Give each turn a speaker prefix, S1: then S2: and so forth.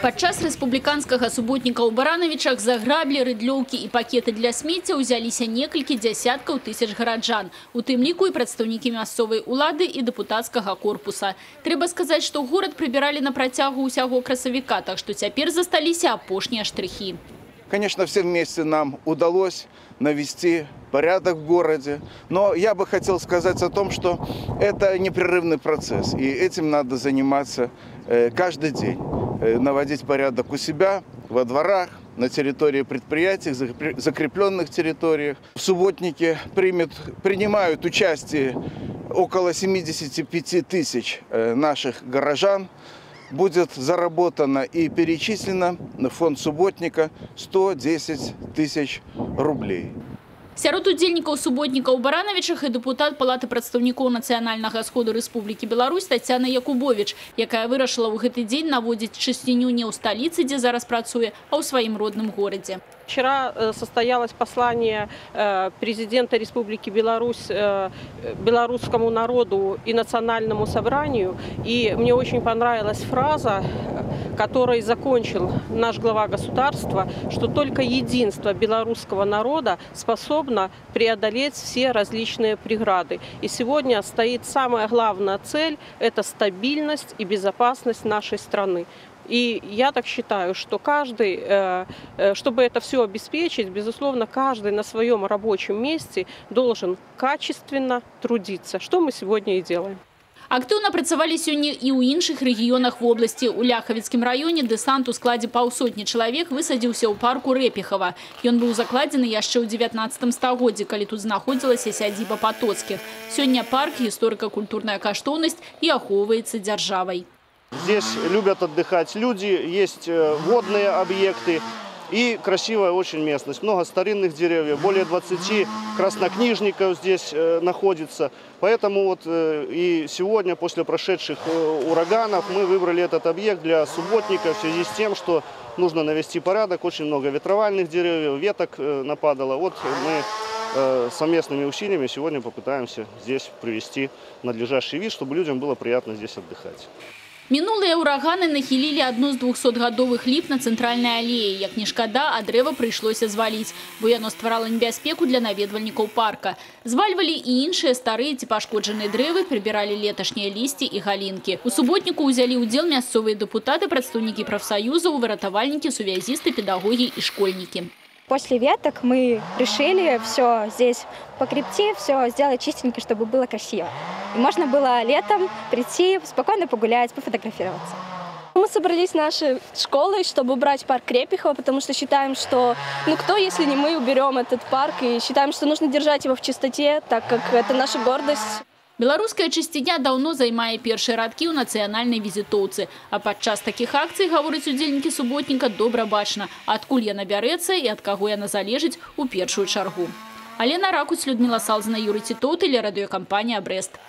S1: Падчас рэспубліканскага суботніка ў Баранавічах за граблі, рыдлёўкі і пакеты для смецця ўзяліся некалькі дзясяткаў тысяч гараджан. У тым ліку і прадстаўнікі мясцовай улады і дэпутацкага корпуса. Трэба сказаць, што горад прыбіралі на працягу ўсяго красавіка, так што цяпер засталіся апошнія штрихи.
S2: Конечно, все вместе нам удалось навести порядок в городе, но я бы хотел сказать о том, что это непрерывный процесс, и этим надо заниматься каждый день. Наводить порядок у себя, во дворах, на территории предприятий, закрепленных территориях. В субботнике принимают участие около 75 тысяч наших горожан. Будет заработано и перечислено на фонд субботника 110 тысяч рублей.
S1: Сярод удзельнікаў суботніка ў Баранавічах і дэпутат Палаты прадстаўнікоў нацыянальнага сходу Рэспублікі Беларусь Тацяна Якубович, якая вырашыла ў гэты дзень наводзіць чысціню не ў сталіцы, дзе зараз працуе, а ў сваім родным горадзе.
S3: Вчера состоялось послание президента Республики Беларусь белорусскому народу и национальному собранию. И мне очень понравилась фраза, которой закончил наш глава государства, что только единство белорусского народа способно преодолеть все различные преграды. И сегодня стоит самая главная цель – это стабильность и безопасность нашей страны. И я так считаю, что каждый, чтобы это все обеспечить, безусловно, каждый на своем рабочем месте должен качественно трудиться, что мы сегодня и делаем.
S1: Актыўна працавалі сёння і ў іншых рэгіёнах вобласці. У Ляхавіцкім раёне дэсант у складзе паўсотні чалавек высадзіўся ў парку Рэпіхава. Ён быў закладзены яшчэ ў 19 стагоддзі, калі тут знаходзілася сядзіба Патоцкіх. Сёння парк гісторыка-культурная каштоўнасць і ахоўваецца дзяржавай.
S4: Здесь любят отдыхать люди, есть водные объекты и красивая очень местность. Много старинных деревьев, более 20 краснокнижников здесь находится. Поэтому вот и сегодня, после прошедших ураганов, мы выбрали этот объект для субботника в связи с тем, что нужно навести порядок. Очень много ветровальных деревьев, веток нападало. Вот мы совместными усилиями сегодня попытаемся здесь привести надлежащий вид, чтобы людям было приятно здесь отдыхать.
S1: Мінулыя ўраганы нахілілі адну з 200-гадовых ліп на цэнтральнай алеі. Як не шкада, а дрэва прыйшлося зваліць, бо яно стварала небяспеку для наведвальнікаў парка. Звальвалі і іншыя старыя ці пашкоджаныя дрэвы, прыбіралі леташнія лісці і галінкі. У суботніку ўзялі ўдзел мясцовыя дэпутаты, прадстаўнікі прафсаюзаў, выратавальнікі, сувязісты, педагогі і школьнікі.
S5: После веток мы решили все здесь покрепти, все сделать чистенько, чтобы было красиво. И можно было летом прийти, спокойно погулять, пофотографироваться.
S6: Мы собрались нашей школой, чтобы убрать парк Репихова, потому что считаем, что кто, если не мы, уберем этот парк, и считаем, что нужно держать его в чистоте, так как это наша гордость.
S1: Беларуская чысціня даўно займае першыя радкі ў нацыянальнай візітоўцы. А падчас такіх акцый, гавораць удзельнікі суботніка, добра бачна, адкуль яна бярэцца і ад каго яна залежыць у першую чаргу. Алена Ракуць, Людмила Салзина, Юрий Титов, телерадиокомпания «Брест».